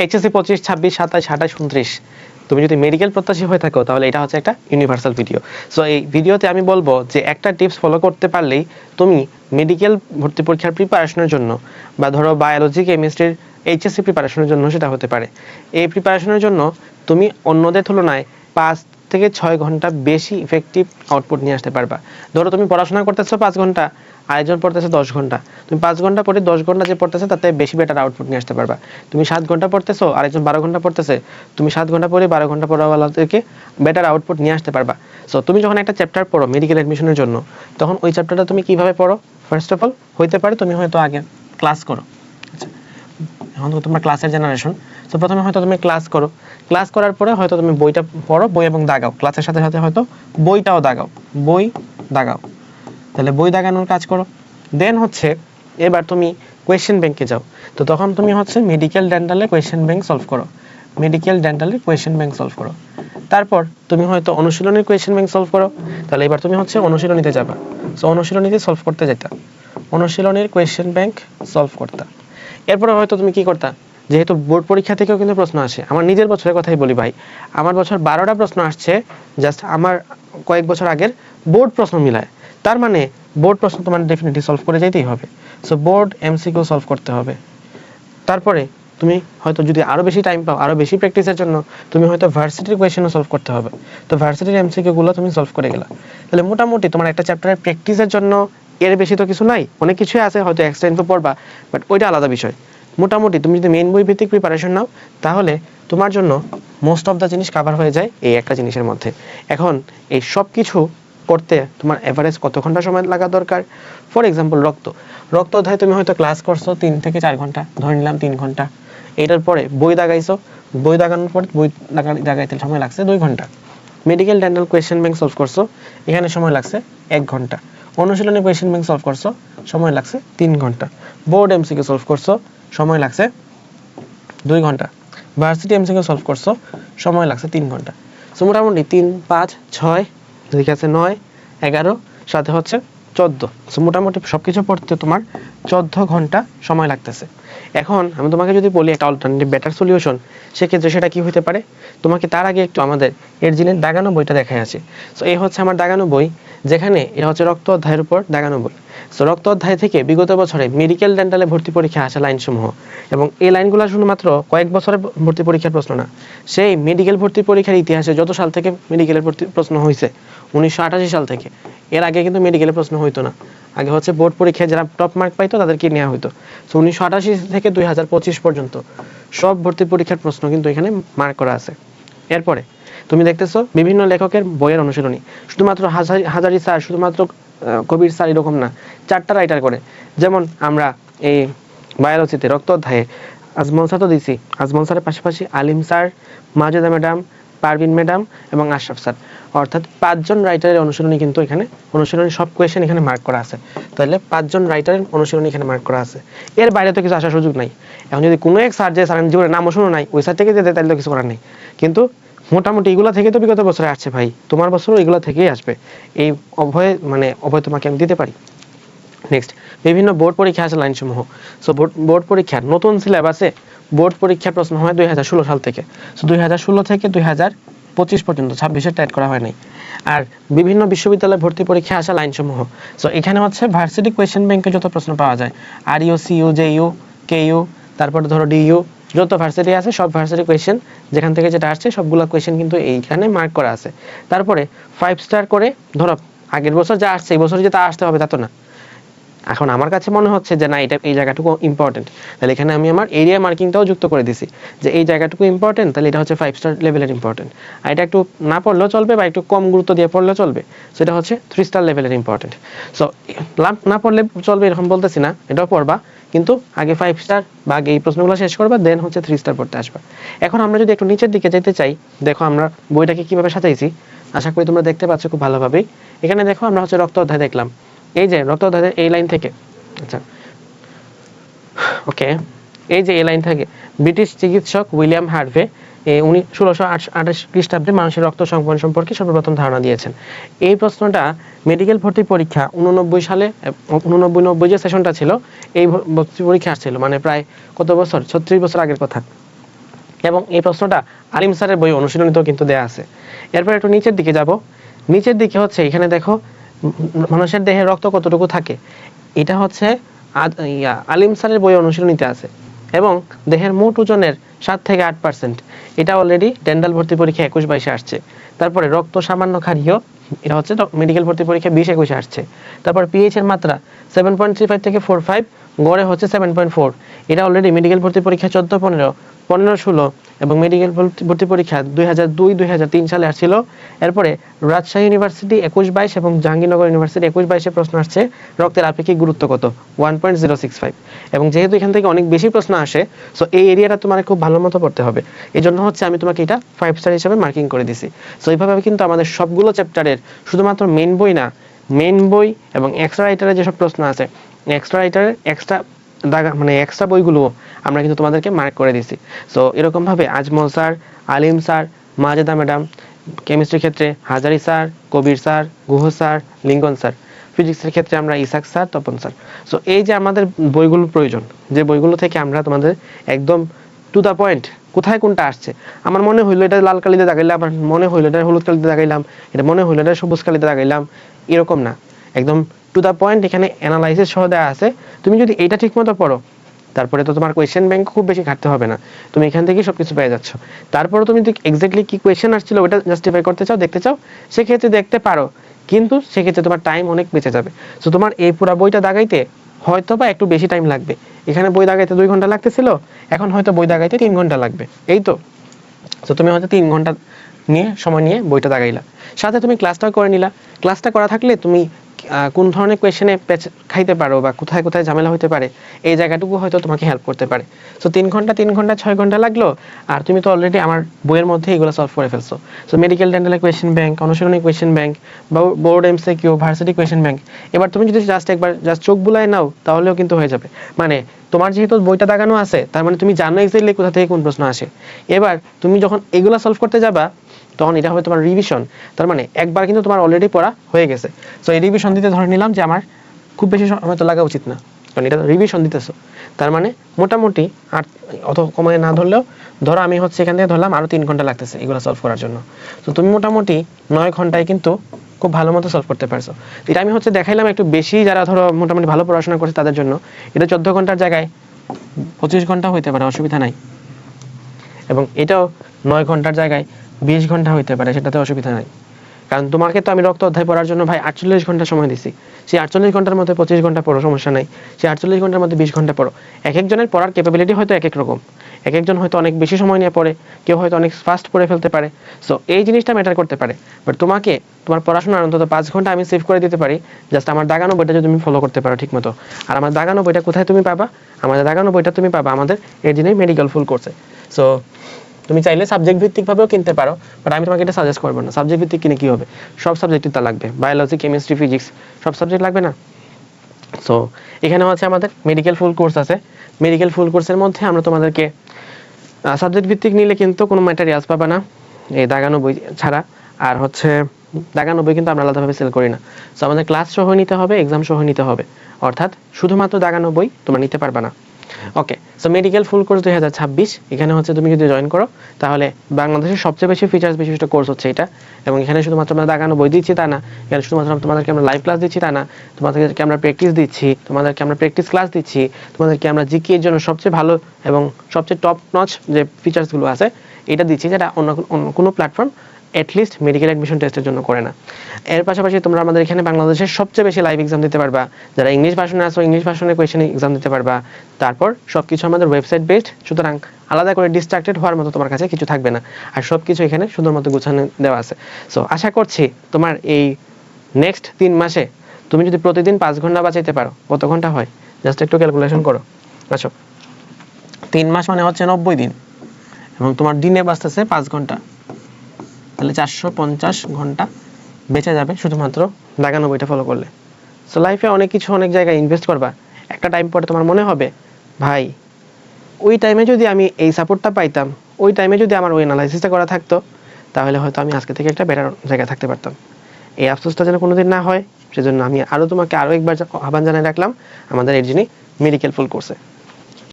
HSC 25, 26, 27, 28, 29 তুমি যদি medical প্রত্যাশী হয়ে থাকো তাহলে এটা হচ্ছে একটা ইউনিভার্সাল ভিডিও। সো এই ভিডিওতে আমি বলবো যে একটা টিপস ফলো করতে পারলেই তুমি মেডিকেল ভর্তি পরীক্ষার প্রিপারেশনের জন্য বা ধরো বায়োলজি কেমিস্ট্রির এইচএসসি প্রিপারেশনের জন্য সেটা হতে পারে, এই প্রিপারেশনের জন্য তুমি অন্যদের তুলনায় 5 থেকে 6 ঘন্টা বেশি ইফেক্টিভ আউটপুট নিয়ে আসতে পারবা। ধরো তুমি পড়াশোনা করতেছো 5 ঘন্টা, আরেকজন পড়তেছে 10 ঘন্টা, তুমি 5 ঘন্টা পড়ে 10 ঘন্টা যে পড়তেছে তাতে বেশি বেটার আউটপুট নিয়ে আসতে পারবা। তুমি 7 ঘন্টা পড়তেছো, আরেকজন 12 ঘন্টা পড়তেছে, তুমি 7 ঘন্টা পড়ে 12 ঘন্টা পড়াওয়ালা থেকে বেটার আউটপুট নিয়ে আসতে পারবা। সো তুমি যখন একটা চ্যাপ্টার পড়ো মেডিকেল অ্যাডমিশনের জন্য, তখন ওই চ্যাপ্টারটা তুমি কিভাবে পড়ো? ফার্স্ট অফ অল হইতে পারে তুমি হয়তো আগে ক্লাস করো, এখন তো তোমরা ক্লাসের জেনারেশন, তো প্রথমে হয়তো তুমি ক্লাস করো, ক্লাস করার পরে হয়তো তুমি বইটা পড়ো, বই এবং দাগাও, ক্লাসের সাথে সাথে হয়তো বইটাও দাগাও, বই দাগাও, তাহলে বই দাগানোর কাজ করো। দেন হচ্ছে এবার তুমি কোয়েশ্চেন ব্যাংকে যাও, তো তখন তুমি হচ্ছে মেডিকেল ডেন্টালে কোয়েশ্চেন ব্যাংক সলভ করো, মেডিকেল ডেন্টালে কোয়েশ্চেন ব্যাংক সলভ করো। তারপর তুমি হয়তো অনুশীলনের কোয়েশ্চেন ব্যাংক সলভ করো, তাহলে এবার তুমি হচ্ছে অনুশীলনীতে যাবা, সো অনুশীলনীতে সলভ করতে যেতা, অনুশীলনের কোয়েশ্চেন ব্যাংক সলভ করতা। এরপরে হয়তো তুমি কি করতা, যেহেতু বোর্ড পরীক্ষা থেকেও কিন্তু প্রশ্ন আসে, আমার নিজের বছরের কথাই বলি ভাই, আমার বছর 12টা প্রশ্ন আসছে, জাস্ট আমার কয়েক বছর আগের বোর্ড প্রশ্ন মিলায়, তার মানে বোর্ড প্রশ্ন তোমার ডেফিনেটলি সলভ করে যেতেই হবে। সো বোর্ড এমসিকিউ সলভ করতে হবে। তারপরে তুমি হয়তো যদি আরো বেশি টাইম পাও, আরো বেশি প্র্যাকটিসের জন্য তুমি হয়তো ভার্সিটির কোয়েশ্চেনও সলভ করতে হবে, তো ভার্সিটির এমসিকিউ গুলো তুমি সলভ করে গেলা। তাহলে মোটামুটি তোমার একটা চ্যাপ্টারের প্র্যাকটিসের জন্য এর বেশি তো কিছু নাই, অনেক কিছুই আছে, হয়তো এক্সট্রা ইনফো পড়বা, বাট ওইটা আলাদা বিষয়। মোটামুটি তুমি যদি মেইন বই ভিত্তিক প্রিপারেশন নাও, তাহলে তোমার জন্য মোস্ট অফ দ্য জিনিস কভার হয়ে যায় এই একটা জিনিসের মধ্যে। এখন এই সব কিছু করতে তোমার এভারেজ কত ঘন্টা সময় লাগা দরকার? ফর এক্সাম্পল রক্ত অধ্যায় তুমি হয়তো ক্লাস করছো 3 থেকে 4 ঘন্টা, ধরে নিলাম 3 ঘন্টা, এটার পরে বই দাগাইছো, বই দাগানোর পর বই দাগাইতে সময় লাগছে 2 ঘন্টা, medical dental question bank solve করছো, এখানে সময় লাগছে 1 ঘন্টা, অনুশীলনী কোয়েশ্চেন ব্যাংক সলভ করছো, সময় লাগছে 3 ঘন্টা, বোর্ড এমসিকিউ সলভ করছো, সময় লাগছে 2 ঘন্টা, ভার্সিটি এমসিকিউ সলভ করছো, সময় লাগছে 3 ঘন্টা। সো মোটামুটি 3, 5, 6, ঠিক আছে 9, 11, সাথে হচ্ছে 14, সো মোটামুটি সবকিছু পড়তে তোমার 14 ঘন্টা সময় লাগতেছে। এখন আমি তোমাকে যদি বলি একটা অল্টারনেটিভ বেটার সলিউশন, সেক্ষেত্রে সেটা কি হতে পারে? তোমাকে তার আগে একটু আমাদের এর জিনের দাগানো বইটা দেখাই আছে। সো এই হচ্ছে আমার দাগানো বই, যেখানে এটা হচ্ছে রক্ত অধ্যায়ের উপর দাগানো বই। সো রক্ত অধ্যায় থেকে বিগত বছরে মেডিকেল ডেন্টালে ভর্তি পরীক্ষা আসা লাইনসমূহ, এবং এই লাইনগুলো শুধুমাত্র কয়েক বছরের ভর্তি পরীক্ষার প্রশ্ন না, সেই মেডিকেল ভর্তি পরীক্ষার ইতিহাসে যত সাল থেকে মেডিকেলের ভর্তি প্রশ্ন হয়েছে, 1988 সাল থেকে, এর আগে কিন্তু মেডিকেলের প্রশ্ন হইতো না, আগে হচ্ছে বোর্ড পরীক্ষায় যারা টপ মার্ক পাইতো তাদেরকে নেওয়া হতো। সো 1988 থেকে 2025 পর্যন্ত সব ভর্তি পরীক্ষার প্রশ্ন কিন্তু এখানে মার্ক করা আছে। এরপরে তুমি দেখতেছো বিভিন্ন লেখকের বইয়ের অনুশীলনী, শুধুমাত্র হাজারি স্যার, শুধুমাত্র কবির স্যার এরকম না, 4টা রাইটার করে। যেমন আমরা এই বায়োলজিতে রক্ত অধ্যায়ে আজমল স্যার তো দিছি, আজমল স্যারের পাশাপাশি Alim sir, Majeda madam, Parvin madam এবং আশরাফ স্যার, অর্থাৎ 5 জন রাইটারের অনুশীলনী কিন্তু এখানে, অনুশীলনী সব কোয়েশ্চেন এখানে মার্ক করা আছে। তাহলে 5 জন রাইটারের অনুশীলনী এখানে মার্ক করা আছে, এর বাইরে তো কিছু আসার সুযোগ নাই। এখন যদি কোনো এক স্যার যে স্যারের জীবনের নামও শুনো নাই, ওই স্যার থেকে যেতে, তাহলে তো কিছু করার নেই। কিন্তু মোটামুটি এগুলো থেকে তো বিগত বছরে আসছে ভাই, তোমার বছরও এগুলো থেকেই আসবে, এই অভয় তোমাকে আমি দিতে পারি। নেক্সট, বিভিন্ন বোর্ড পরীক্ষা আছে লাইনসমূহ। সো বোর্ড পরীক্ষার নতুন সিলেবাসে বোর্ড পরীক্ষার প্রশ্ন হয় 2016 সাল থেকে। সো 2016 থেকে 2025 পর্যন্ত, 26-এরটা অ্যাড করা হয় নাই। আর বিভিন্ন বিশ্ববিদ্যালয়ে ভর্তি পরীক্ষা আসা লাইনসমূহ, সো এখানে হচ্ছে ভার্সিটি কোয়েশ্চেন ব্যাংকে যত প্রশ্ন পাওয়া যায়, আরইউ, সিইউ, জেইউ, কেইউ, তারপরে ধরো ডিইউ, যত ভার্সিটি আছে সব ভার্সিটি কোয়েশ্চেন যেখান থেকে যেটা আসছে সবগুলো কোয়েশ্চেন কিন্তু এইখানে মার্ক করা আছে। তারপরে 5 স্টার করে, ধরো আগের বছর যা আসছে এই বছর যে তা আসতে হবে তা তো না। এখন আমার কাছে মনে হচ্ছে যে না, এটা এই জায়গাটুকু ইম্পর্টেন্ট, তাহলে এখানে আমি আমার এরিয়া মার্কিংটাও যুক্ত করে দিছি, যে এই জায়গাটুকু ইম্পর্টেন্ট, তাহলে এটা হচ্ছে 5 স্টার লেভেলের ইম্পর্টেন্ট। আর এটা একটু না পড়লেও চলবে বা একটু কম গুরুত্ব দিয়ে পড়লেও চলবে, সেটা হচ্ছে 3 স্টার লেভেলের ইম্পর্টেন্ট। সো না পড়লে চলবে এরকম বলতেছি না, এটাও পড়বা, কিন্তু আগে 5 স্টার বা আগে এই প্রশ্নগুলো শেষ করবা, দেন হচ্ছে 3 স্টার পড়তে আসবা। এখন আমরা যদি একটু নিচের দিকে যেতে চাই, দেখো আমরা বইটাকে কিভাবে সাজাইছি, আশা করি তোমরা দেখতে পাচ্ছ খুব ভালোভাবেই। এখানে দেখো আমরা হচ্ছে রক্ত অধ্যায় দেখলাম, এই যে রক্ত অধ্যায় এই লাইন থেকে, আচ্ছা ওকে, এই যে এই লাইন থেকে ব্রিটিশ চিকিৎসক উইলিয়াম হার্ভে 1628 খ্রিস্টাব্দে মানুষের রক্ত সংবহন সম্পর্কে সর্বপ্রথম ধারণা দিয়েছেন। এই প্রশ্নটা মেডিকেল ভর্তি পরীক্ষা 89 সালে, 89-90 যে সেশনটা ছিল, এই ভর্তি পরীক্ষা আসছিল, মানে প্রায় কত বছর, 36 বছর আগের কথা। এবং এই প্রশ্নটা আলিম স্যারের বই অনুশীলনীতেও কিন্তু দেয়া আছে। এরপর একটু নিচের দিকে যাব। নিচের দিকে হচ্ছে এখানে দেখো মানুষের দেহে রক্ত কতটুকু থাকে, এটা হচ্ছে আলিম স্যারের বই অনুশীলনীতে আছে। এবং দেহের মোট ওজনের 7 থেকে 8%, এটা অলরেডি ডেন্টাল ভর্তি পরীক্ষা 21-22 আসছে। তারপরে রক্ত সামান্য ক্ষারীয়, এটা হচ্ছে মেডিকেল ভর্তি পরীক্ষা 20-21 আসছে। তারপর পিএইচ এর মাত্রা 7.35 থেকে 4.5, গড়ে হচ্ছে 7.4, এটা অলরেডি মেডিকেল ভর্তি পরীক্ষা 14-15, 15-16 এবং মেডিকেল ভর্তি পরীক্ষা 2002-2003 সালে আসছিল। এরপরে রাজশাহী ইউনিভার্সিটি 21-22 এবং জাহাঙ্গীরনগর ইউনিভার্সিটি 21-22 প্রশ্ন আসছে রক্তের আপেক্ষিক গুরুত্ব কত, 1.065। এবং যেহেতু এখান থেকে অনেক বেশি প্রশ্ন আসে, সো এই এরিয়াটা তোমার খুব ভালো মতো পড়তে হবে। এই জন্য হচ্ছে আমি তোমাকে এটা 5 স্টার হিসেবে মার্কিং করে দিছি। সো এইভাবে কিন্তু আমাদের সবগুলো চ্যাপ্টারের শুধুমাত্র মেন বই না, মেন বই এবং এক্সট্রা রাইটারের যেসব প্রশ্ন আছে, এক্সট্রা রাইটারের এক্সট্রা মানে এক্সট্রা বইগুলো আমরা কিন্তু তোমাদেরকে মার্ক করে দিছি। সো এরকমভাবে Ajmal sir, Alim sir, Majeda madam, কেমিস্ট্রির ক্ষেত্রে Hazari sir, Kabir sir, Guha sir, লিঙ্গন স্যার, ফিজিক্সের ক্ষেত্রে আমরা Ishak sir, Tapan sir. So এই যে আমাদের বইগুলো প্রয়োজন, যে বইগুলো থেকে আমরা তোমাদের একদম টু দ্য পয়েন্ট কোথায় কোনটা আসছে, আমার মনে হইলো এটা লাল কালিতে দাগাইলাম, আমার মনে হইলো এটা হলুদ কালিতে দাগাইলাম, এটা মনে হইলো এটা সবুজ কালিতে দাগাইলাম, এরকম না, একদম টু দ্য পয়েন্ট এখানে অ্যানালাইসিস সহ দেওয়া আছে। তুমি যদি এইটা ঠিক মতো পড়ো, তারপরে তো তোমার কোয়েশ্চেন ব্যাংক খুব বেশি ঘাটতে হবে না, তুমি এখান থেকেই সবকিছু পেয়ে যাচ্ছ। তারপরে তুমি যদি এক্স্যাক্টলি কি কোয়েশ্চেন আসছিল ওটা জাস্টিফাই করতে চাও, দেখতে চাও, সেক্ষেত্রে দেখতে পারো, কিন্তু সেক্ষেত্রে তোমার টাইম অনেক বেঁচে যাবে। সো তোমার এই পুরো বইটা দাগাইতে হয়তো বা একটু বেশি টাইম লাগবে। এখানে বই দাগাইতে 2 ঘন্টা লাগতেছিল, এখন হয়তো বই দাগাইতে 3 ঘন্টা লাগবে, এই তো। তো তুমি হয়তো 3 ঘন্টা নিয়ে সময় নিয়ে বইটা দাগাইলা, সাথে তুমি ক্লাসটাও করে নিলা। ক্লাসটা করা থাকলে তুমি কোন ধরনের কোয়েশ্চেনে খাইতে পারো বা কোথায় কোথায় ঝামেলা হতে পারে, এই জায়গাটুকু হয়তো তোমাকে হেল্প করতে পারে। সো 3 ঘন্টা 6 ঘন্টা লাগলো, আর তুমি তো অলরেডি আমার বইয়ের মধ্যে এগুলো সলভ করে ফেলছো। সো মেডিকেল ডেন্টালের কোয়েশ্চেন ব্যাংক, অনুশীলনী কোয়েশ্চেন ব্যাংক, বা board MCQ, varsity question bank, এবার তুমি যদি একবার চোখ বুলায় নাও তাহলেও কিন্তু হয়ে যাবে। মানে তোমার যেহেতু বইটা দাগানো আছে, তার মানে তুমি জানো এক্স্যাক্টলি কোথা থেকে কোন প্রশ্ন আসে। এবার তুমি যখন এগুলা সলভ করতে যাবা, তখন এটা হবে তোমার রিভিশন। তার মানে একবার কিন্তু তোমার অলরেডি পড়া হয়ে গেছে। সো এই রিভিশন দিতে ধরে নিলাম যে আমার খুব বেশি সময় তো লাগা উচিত না, কারণ এটা রিভিশন দিতেছো। তার মানে মোটামুটি অত কমায় না ধরলেও, ধরো আমি হচ্ছে এখান থেকে ধরলাম আরো 3 ঘন্টা লাগতেছে এগুলো সলভ করার জন্য। তো তুমি মোটামুটি 9 ঘন্টায় কিন্তু খুব ভালো মতো সলভ করতে পারছো। এটা আমি হচ্ছে দেখাইলাম একটু বেশি, যারা ধরো মোটামুটি ভালো পড়াশোনা করছে তাদের জন্য। এটা 14 ঘন্টার জায়গায় 25 ঘন্টা হইতে পারে, অসুবিধা নাই। এবং এটাও 9 ঘন্টার জায়গায় 20 ঘন্টা হইতে পারে, সেটাতে অসুবিধা নাই। কারণ তোমাকে তো আমি রক্ত অধ্যায় পড়ার জন্য ভাই 48 ঘন্টা সময় দিছি। সেই 48 ঘন্টার মধ্যে 25 ঘন্টা পড়ো, সমস্যা নাই। সেই 48 ঘন্টার মধ্যে 20 ঘন্টা পড়ো। এক একজনের পড়ার ক্যাপাবিলিটি হয়তো এক এক রকম, এক একজন হয়তো অনেক বেশি সময় নিয়ে পড়ে, কেউ হয়তো অনেক ফাস্ট পড়ে ফেলতে পারে। সো এই জিনিসটা ম্যাটার করতে পারে। বাট তোমাকে তোমার পড়াশোনার অন্তত 5 ঘন্টা আমি সেভ করে দিতে পারি, জাস্ট আমার দাগানো বইটা যদি তুমি ফলো করতে পারো ঠিক মতো। আর আমার দাগানো বইটা কোথায় তুমি পাবা? আমাদের দাগানো বইটা তুমি পাবা আমাদের এই দিনেই মেডিকেল ফুল কোর্সে। সো তুমি চাইলে সাবজেক্ট ভিত্তিকভাবেও কিনতে পারো, বাট আমি তোমাকে এটা সাজেস্ট করবো না। সাবজেক্ট ভিত্তিক কিনে কি হবে, সব সাবজেক্টই তা লাগবে, বায়োলজি, কেমিস্ট্রি, ফিজিক্স, সব সাবজেক্ট লাগবে না। সো এখানে হচ্ছে আমাদের মেডিকেল ফুল কোর্স আছে। মেডিকেল ফুল কোর্সের মধ্যে আমরা তোমাদেরকে সাবজেক্ট ভিত্তিক নিলে কিন্তু কোনো ম্যাটেরিয়ালস পাবে না এই দাগানো বই ছাড়া। আর হচ্ছে দাগানো বই কিন্তু আমরা আলাদাভাবে সেল করি না। সো আমাদের ক্লাস সহ নিতে হবে, এক্সাম সহ নিতে হবে, অর্থাৎ শুধুমাত্র দাগানো বই তোমরা নিতে পারবে না। ওকে, সো মেডিকেল ফুল কোর্স 2026, এখানে হচ্ছে তুমি যদি জয়েন করো তাহলে বাংলাদেশের সবচেয়ে বেশি ফিচার্স বিশিষ্ট কোর্স হচ্ছে এটা। এবং এখানে শুধুমাত্র আমরা দাগানো বই দিচ্ছি তা না, এখানে শুধুমাত্র তোমাদেরকে আমরা লাইভ ক্লাস দিচ্ছি তা না, তোমাদেরকে আমরা প্র্যাকটিস দিচ্ছি, তোমাদেরকে আমরা প্র্যাকটিস ক্লাস দিচ্ছি, তোমাদেরকে আমরা জিকে এর জন্য সবচেয়ে ভালো এবং সবচেয়ে টপ নচ যে ফিচার্সগুলো আছে এটা দিচ্ছি, যেটা অন্য কোনো প্ল্যাটফর্ম অ্যাটলিস্ট মেডিকেল অ্যাডমিশন টেস্টের জন্য করে না। এর পাশাপাশি তোমরা আমাদের এখানে বাংলাদেশের সবচেয়ে বেশি লাইভ এক্সাম দিতে পারবা, যারা ইংলিশ ভার্সনে আসো ইংলিশ ভার্সনের কোয়েশ্চেন এক্সাম দিতে পারবা। তারপর সবকিছু আমাদের ওয়েবসাইট বেসড, সুতরাং আলাদা করে ডিস্ট্রাক্টেড হওয়ার মতো তোমার কাছে কিছু থাকবে না, আর সবকিছু এখানে শুধুমাত্র গুছানো দেওয়া আছে। সো আশা করছি তোমার এই নেক্সট 3 মাসে তুমি যদি প্রতিদিন 5 ঘন্টা বাঁচাইতে পারো, কত ঘন্টা হয় জাস্ট একটু ক্যালকুলেশন করো। আচ্ছা, 3 মাস মানে হচ্ছে 90 দিন, এবং তোমার দিনে বাঁচতেছে 5 ঘন্টা, তাহলে 450 ঘন্টা বেঁচে যাবে শুধুমাত্র দাগানো বইটা ফলো করলে। সো লাইফে অনেক কিছু অনেক জায়গায় ইনভেস্ট করবা, একটা টাইম পরে তোমার মনে হবে ভাই ওই টাইমে যদি আমি এই সাপোর্টটা পাইতাম, ওই টাইমে যদি আমার ওই অ্যানালাইসিসটা করা থাকতো, তাহলে হয়তো আমি আজকে থেকে একটা বেটার জায়গায় থাকতে পারতাম। এই আফসোসটা যেন কোনোদিন না হয়, সেজন্য আমি তোমাকে আরও একবার আহ্বান জানাই রাখলাম আমাদের এই যিনি মেডিকেল ফুল কোর্সে।